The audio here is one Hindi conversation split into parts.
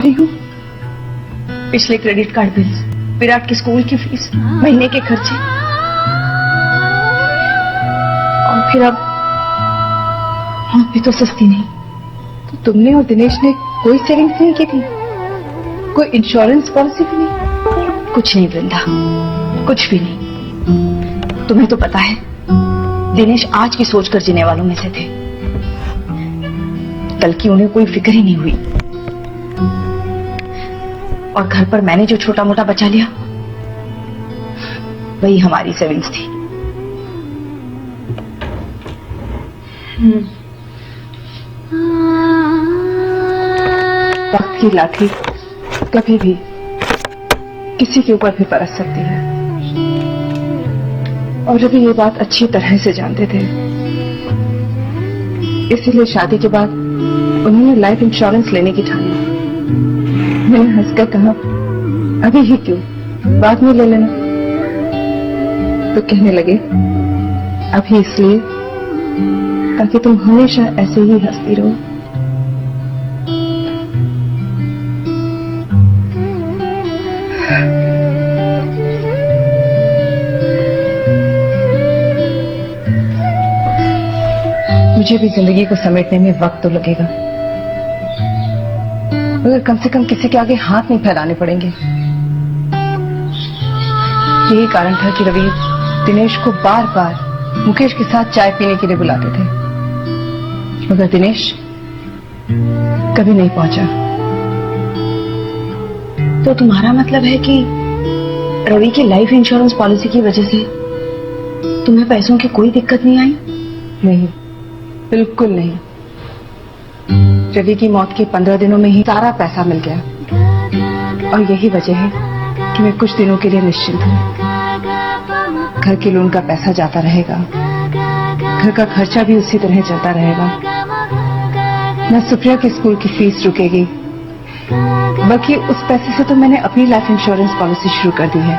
रही हूँ। पिछले क्रेडिट कार्ड बिल्स, विराट के स्कूल की फीस, महीने के खर्चे, और फिर अब भी तो सस्ती नहीं। तो तुमने और दिनेश ने कोई सेविंग्स नहीं की थी? कोई इंश्योरेंस पॉलिसी भी नहीं? कुछ नहीं वृंदा, कुछ भी नहीं। तुम्हें तो पता है दिनेश आज की सोचकर जीने वालों में से थे। कल की उन्हें कोई फिक्र ही नहीं हुई। और घर पर मैंने जो छोटा मोटा बचा लिया वही हमारी सेविंग्स थी। वक्त की लाठी कभी भी किसी के ऊपर भी बरस सकती है, और रवि ये बात अच्छी तरह से जानते थे। इसीलिए शादी के बाद उन्होंने लाइफ इंश्योरेंस लेने की ठानी। मैंने हंसकर कहा, अभी ही क्यों, बाद में ले लेना। तो कहने लगे, अभी इसलिए ताकि तुम हमेशा ऐसे ही हंसती रहो। मुझे भी जिंदगी को समेटने में वक्त तो लगेगा, मगर कम से कम किसी के आगे हाथ नहीं फैलाने पड़ेंगे। यही कारण था कि रवि दिनेश को बार बार मुकेश के साथ चाय पीने के लिए बुलाते थे, मगर दिनेश कभी नहीं पहुंचा। तो तुम्हारा मतलब है कि रवि की लाइफ इंश्योरेंस पॉलिसी की वजह से तुम्हें पैसों की कोई दिक्कत नहीं आई? नहीं, बिल्कुल नहीं। रवि की मौत के 15 दिनों में ही सारा पैसा मिल गया, और यही वजह है कि मैं कुछ दिनों के लिए निश्चिंत हूँ। घर के लोन का पैसा जाता रहेगा, घर का खर्चा भी उसी तरह चलता रहेगा, न सुप्रिया के स्कूल की फीस रुकेगी। बाकी उस पैसे से तो मैंने अपनी लाइफ इंश्योरेंस पॉलिसी शुरू कर दी है।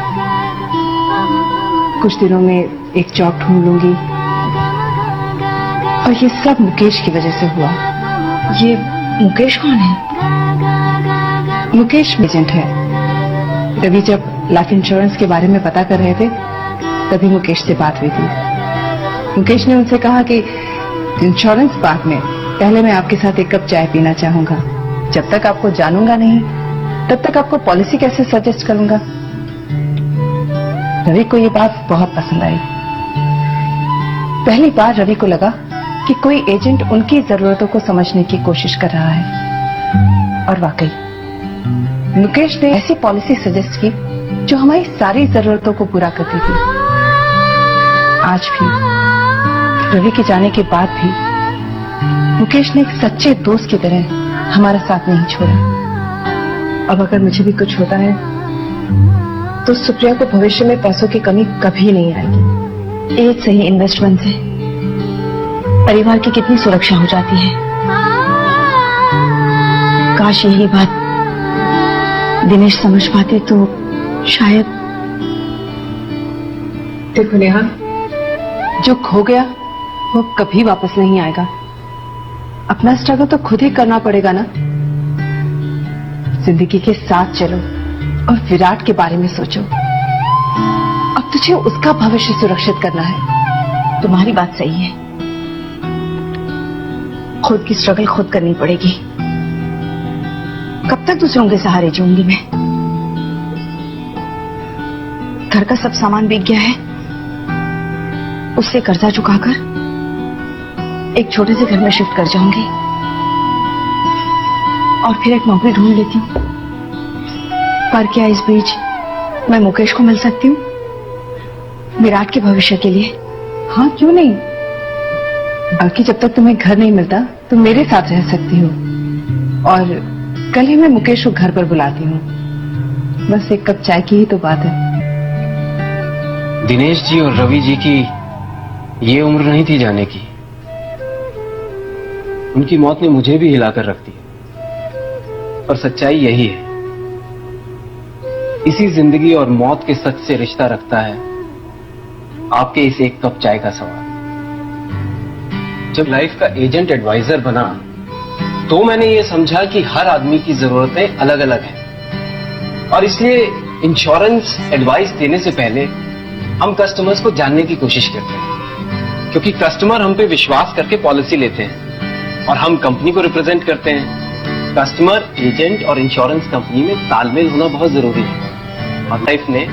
कुछ दिनों में एक जॉब ढूंढ लूंगी, और ये सब मुकेश की वजह से हुआ। ये मुकेश कौन है? मुकेश एजेंट है। रवि जब लाइफ इंश्योरेंस के बारे में पता कर रहे थे तभी मुकेश से बात हुई थी। मुकेश ने उनसे कहा कि इंश्योरेंस बात में पहले मैं आपके साथ एक कप चाय पीना चाहूंगा। जब तक आपको जानूंगा नहीं तब तक आपको पॉलिसी कैसे सजेस्ट करूंगा। रवि को ये बात बहुत पसंद आई। पहली बार रवि को लगा कि कोई एजेंट उनकी जरूरतों को समझने की कोशिश कर रहा है, और वाकई मुकेश ने ऐसी पॉलिसी सजेस्ट की जो हमारी सारी जरूरतों को पूरा करती थी। आज भी रवि के जाने के बाद भी मुकेश ने एक सच्चे दोस्त की तरह हमारा साथ नहीं छोड़ा। अब अगर मुझे भी कुछ होता है तो सुप्रिया को भविष्य में पैसों की कमी कभी नहीं आएगी। एक सही इन्वेस्टमेंट से परिवार की कितनी सुरक्षा हो जाती है। काश यही बात दिनेश समझ पाते तो शायद। देखो नेहा, जो खो गया वो कभी वापस नहीं आएगा। अपना स्ट्रगल तो खुद ही करना पड़ेगा ना। जिंदगी के साथ चलो और विराट के बारे में सोचो। अब तुझे उसका भविष्य सुरक्षित करना है। तुम्हारी बात सही है, खुद की स्ट्रगल खुद करनी पड़ेगी। कब तक दूसरों के सहारे जीऊंगी मैं? घर का सब सामान बिक गया है, उससे कर्जा चुकाकर एक छोटे से घर में शिफ्ट कर जाऊंगी, और फिर एक नौकरी ढूंढ लेती हूँ। पर क्या इस बीच मैं मुकेश को मिल सकती हूँ विराट के भविष्य के लिए? हाँ, क्यों नहीं। बाकी जब तक तुम्हें घर नहीं मिलता तो मेरे साथ रह सकती हो, और कल ही मैं मुकेश को घर पर बुलाती हूँ। बस एक कप चाय की ही तो बात है। दिनेश जी और रवि जी की ये उम्र नहीं थी जाने की। उनकी मौत ने मुझे भी हिलाकर रख दिया, और सच्चाई यही है। इसी जिंदगी और मौत के सच से रिश्ता रखता है आपके इस एक कप चाय का सवाल। जब लाइफ का एजेंट एडवाइजर बना तो मैंने ये समझा कि हर आदमी की जरूरतें अलग अलग हैं और इसलिए इंश्योरेंस एडवाइस देने से पहले हम कस्टमर्स को जानने की कोशिश करते हैं, क्योंकि कस्टमर हम पे विश्वास करके पॉलिसी लेते हैं और हम कंपनी को रिप्रेजेंट करते हैं। कस्टमर, एजेंट और इंश्योरेंस कंपनी में तालमेल होना बहुत जरूरी है और लाइफ ने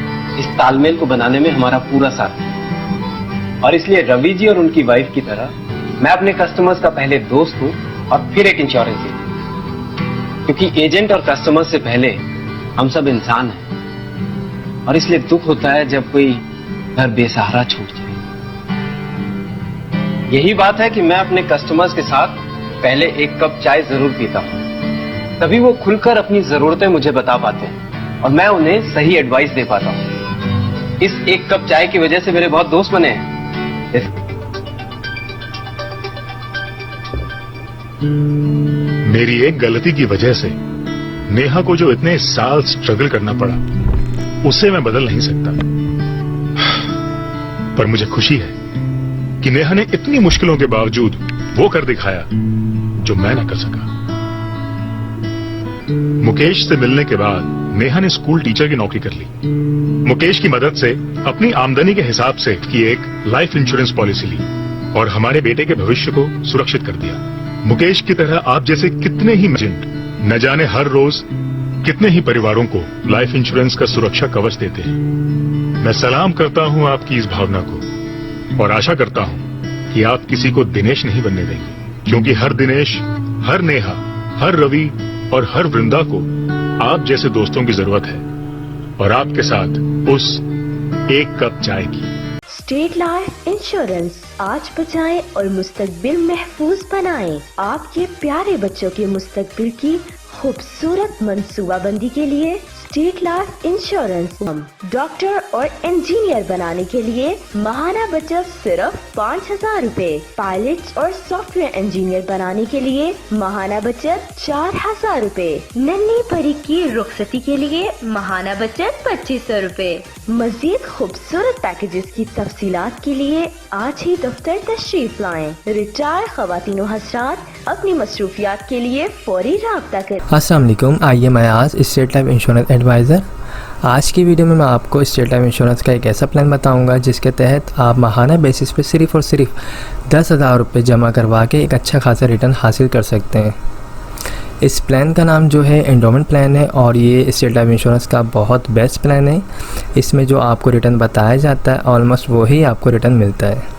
इस तालमेल को बनाने में हमारा पूरा साथ दिया। और इसलिए रवि जी और उनकी वाइफ की तरह मैं अपने कस्टमर्स का पहले दोस्त हूं और फिर एक इंश्योरेंस एजेंट, क्योंकि एजेंट और कस्टमर से पहले हम सब इंसान हैं और इसलिए दुख होता है जब कोई घर बेसहारा छूट जाए। यही बात है कि मैं अपने कस्टमर्स के साथ पहले एक कप चाय जरूर पीता हूं, तभी वो खुलकर अपनी जरूरतें मुझे बता पाते हैं और मैं उन्हें सही एडवाइस दे पाता हूं। इस एक कप चाय की वजह से मेरे बहुत दोस्त बने हैं। मेरी एक गलती की वजह से नेहा को जो इतने साल स्ट्रगल करना पड़ा, उसे मैं बदल नहीं सकता, पर मुझे खुशी है कि नेहा ने इतनी मुश्किलों के बावजूद वो कर दिखाया जो मैं न कर सका। मुकेश से मिलने के बाद नेहा ने स्कूल टीचर की नौकरी कर ली। मुकेश की मदद से अपनी आमदनी के हिसाब से की एक लाइफ इंश्योरेंस पॉलिसी ली और हमारे बेटे के भविष्य को सुरक्षित कर दिया। मुकेश की तरह आप जैसे कितने ही एजेंट न जाने हर रोज कितने ही परिवारों को लाइफ इंश्योरेंस का सुरक्षा कवच देते हैं। मैं सलाम करता हूं आपकी इस भावना को और आशा करता हूं कि आप किसी को दिनेश नहीं बनने देंगे, क्योंकि हर दिनेश, हर नेहा, हर रवि और हर वृंदा को आप जैसे दोस्तों की जरूरत है और आपके साथ उस एक कप चाय की। स्टेट लाइफ इंश्योरेंस, आज बचाएं और मुस्तकबिल महफूज बनाएं। आपके प्यारे बच्चों के मुस्तकबिल की खूबसूरत मंसूबाबंदी के लिए स्टेट लाइफ इंश्योरेंस। हम डॉक्टर और इंजीनियर बनाने के लिए माहाना बचत सिर्फ 5,000 रूपए। पायलट और सॉफ्टवेयर इंजीनियर बनाने के लिए माहाना बचत 4,000 रूपए। नन्ही परी की रुखसती के लिए माहाना बचत 2,500 रूपए। मजीद खूबसूरत पैकेजेस की तफसीलात के लिए आज ही दफ्तर तशरीफ लाएं। रिटायर ख़वातीन और हज़रात अपनी मसरूफियात के लिए फौरी राब्ता करें। अस्सलाम वालेकुम, आइए मैं आज स्टेट लाइफ इंश्योरेंस एडवाइज़र। आज की वीडियो में मैं आपको स्टेट लाइफ इंश्योरेंस का एक ऐसा प्लान बताऊंगा जिसके तहत आप माहाना बेसिस पे सिर्फ़ और सिर्फ 10,000 रुपये जमा करवा के एक अच्छा खासा रिटर्न हासिल कर सकते हैं। इस प्लान का नाम जो है एंडोमेंट प्लान है और ये स्टेट लाइफ इंश्योरेंस का बहुत बेस्ट प्लान है। इसमें जो आपको रिटर्न बताया जाता है ऑलमोस्ट वही आपको रिटर्न मिलता है।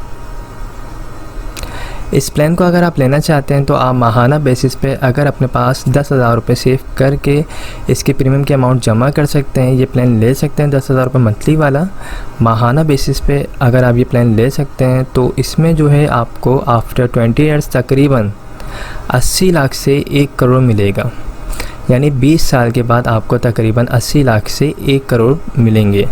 इस प्लान को अगर आप लेना चाहते हैं तो आप माहाना बेसिस पे अगर अपने पास 10,000 रुपये सेव करके इसके प्रीमियम के अमाउंट जमा कर सकते हैं, ये प्लान ले सकते हैं। 10,000 रुपये मंथली वाला माहाना बेसिस पे अगर आप ये प्लान ले सकते हैं तो इसमें जो है आपको आफ्टर 20 ईयर्स तकरीबन 80 लाख से 1 करोड़ मिलेगा। यानी 20 साल के बाद आपको तकरीबन 80 लाख से 1 करोड़ मिलेंगे।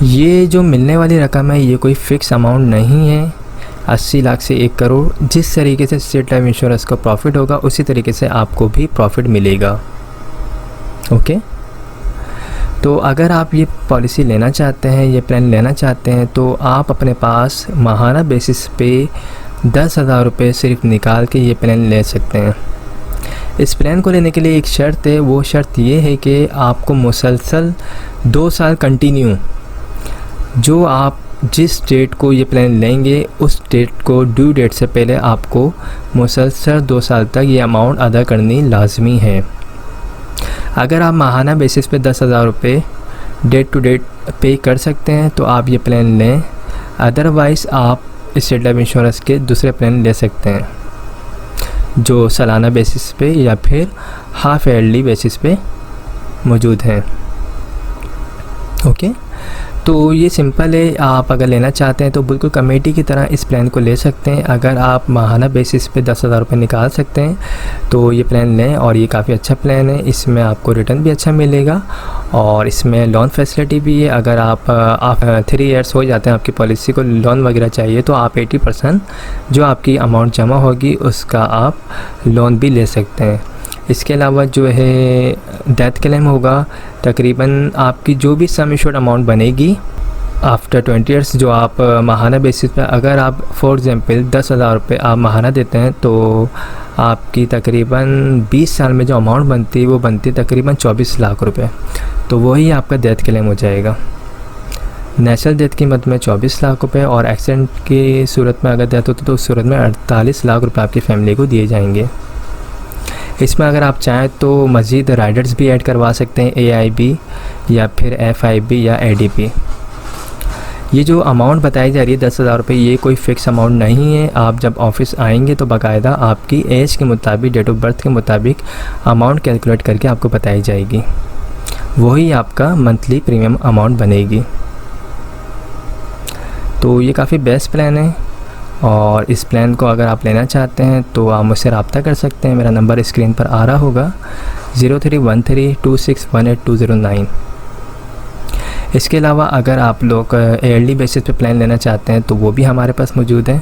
ये जो मिलने वाली रकम है ये कोई फ़िक्स अमाउंट नहीं है। 80 लाख से 1 करोड़ जिस तरीके से स्टेट लाइफ इंश्योरेंस का प्रॉफिट होगा उसी तरीके से आपको भी प्रॉफिट मिलेगा। ओके, तो अगर आप ये पॉलिसी लेना चाहते हैं, ये प्लान लेना चाहते हैं तो आप अपने पास माहाना बेसिस पे 10,000 रुपये सिर्फ निकाल के ये प्लान ले सकते हैं। इस प्लान को लेने के लिए एक शर्त है, वो शर्त ये है कि आपको मुसलसल 2 साल कंटिन्यू, जो आप जिस डेट को ये प्लान लेंगे उस डेट को ड्यू डेट से पहले आपको मुसलसल 2 साल तक ये अमाउंट अदा करनी लाजमी है। अगर आप माहाना बेसिस पे 10,000 रुपये डेट टू डेट पे कर सकते हैं तो आप ये प्लान लें, अदरवाइज़ आप स्टेट लाइफ इंश्योरेंस के दूसरे प्लान ले सकते हैं जो सालाना बेसिस पे या फिर हाफ ईयरली बेसिस पे मौजूद हैं। ओके, तो ये सिंपल है। आप अगर लेना चाहते हैं तो बिल्कुल कमेटी की तरह इस प्लान को ले सकते हैं। अगर आप माहाना बेसिस पे 10,000 रुपये निकाल सकते हैं तो ये प्लान लें और ये काफ़ी अच्छा प्लान है। इसमें आपको रिटर्न भी अच्छा मिलेगा और इसमें लोन फैसिलिटी भी है। अगर आप 3 ईयर्स हो जाते हैं आपकी पॉलिसी को लोन वगैरह चाहिए तो आप 80% जो आपकी अमाउंट जमा होगी उसका आप लोन भी ले सकते हैं। इसके अलावा जो है डेथ क्लेम होगा, तकरीबन आपकी जो भी सम एश्योर्ड अमाउंट बनेगी आफ्टर 20 ईयर्स जो आप माहाना बेसिस पे, अगर आप फॉर एग्ज़ाम्पल 10,000 रुपये आप माहाना देते हैं तो आपकी तकरीबन 20 साल में जो अमाउंट बनती है वो बनती है तकरीबन 24 लाख रुपए। तो वही आपका डेथ क्लेम हो जाएगा। नेचुरल डेथ की मद में 24 लाख रुपए और एक्सीडेंट की सूरत में अगर डेथ होती तो उस सूरत में 48 लाख रुपए आपकी फैमिली को दिए जाएंगे। इसमें अगर आप चाहें तो मज़ीद राइडर्स भी ऐड करवा सकते हैं, AIB या फिर FIB या ADP। ये जो अमाउंट बताई जा रही है 10,000 रुपये, ये कोई फ़िक्स अमाउंट नहीं है। आप जब ऑफिस आएंगे तो बाकायदा आपकी एज के मुताबिक, डेट ऑफ बर्थ के मुताबिक अमाउंट कैलकुलेट करके आपको बताई जाएगी, वही आपका मंथली प्रीमियम अमाउंट बनेगी। तो ये काफ़ी बेस्ट प्लान है और इस प्लान को अगर आप लेना चाहते हैं तो आप मुझसे रब्ता कर सकते हैं। मेरा नंबर स्क्रीन पर आ रहा होगा 031326182009। इसके अलावा अगर आप लोग ईयरली बेसिस पे प्लान लेना चाहते हैं तो वो भी हमारे पास मौजूद है।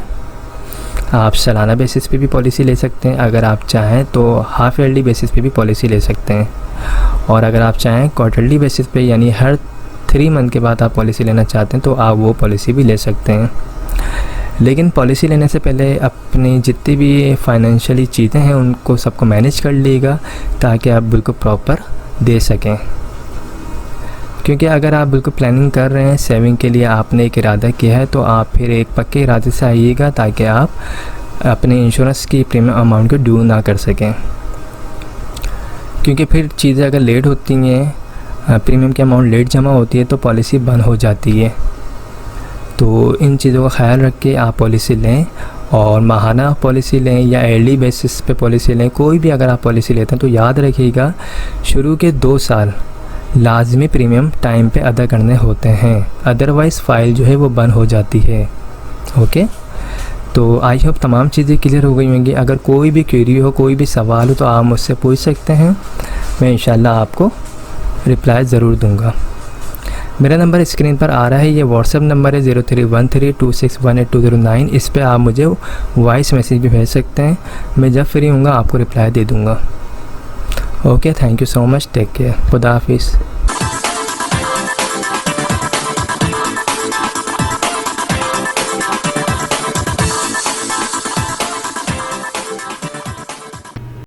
आप सालाना बेसिस पे भी पॉलिसी ले सकते हैं, अगर आप चाहें तो हाफ ईयरली बेसिस पे भी पॉलिसी ले सकते हैं, और अगर आप चाहें क्वार्टरली बेसिस पे यानी हर 3 मंथ के बाद आप पॉलिसी लेना चाहते हैं तो आप वो पॉलिसी भी ले सकते हैं। लेकिन पॉलिसी लेने से पहले अपनी जितनी भी फाइनेंशियली चीज़ें हैं उनको सबको मैनेज कर लीजिएगा ताकि आप बिल्कुल प्रॉपर दे सकें। क्योंकि अगर आप बिल्कुल प्लानिंग कर रहे हैं, सेविंग के लिए आपने एक इरादा किया है, तो आप फिर एक पक्के इरादे से आइएगा ताकि आप अपने इंश्योरेंस की प्रीमियम अमाउंट को ड्यू ना कर सकें। क्योंकि फिर चीज़ें अगर लेट होती हैं, प्रीमियम की अमाउंट लेट जमा होती है तो पॉलिसी बंद हो जाती है। तो इन चीज़ों का ख्याल रख के आप पॉलिसी लें, और माहाना पॉलिसी लें या ईयरली बेसिस पे पॉलिसी लें, कोई भी अगर आप पॉलिसी लेते हैं तो याद रखिएगा शुरू के 2 साल लाजमी प्रीमियम टाइम पे अदा करने होते हैं, अदरवाइज़ फ़ाइल जो है वो बंद हो जाती है। ओके, तो आई होप तमाम चीज़ें क्लियर हो गई होंगी। अगर कोई भी क्वेरी हो, कोई भी सवाल हो तो आप मुझसे पूछ सकते हैं, मैं इंशाल्लाह आपको रिप्लाई ज़रूर दूंगा। मेरा नंबर स्क्रीन पर आ रहा है, ये व्हाट्सएप नंबर है 031326182009। इस पर आप मुझे वॉइस मैसेज भी भेज सकते हैं, मैं जब फ्री हूँगा आपको रिप्लाई दे दूँगा। Okay, thank you so much, take care, खुदा हाफिज़।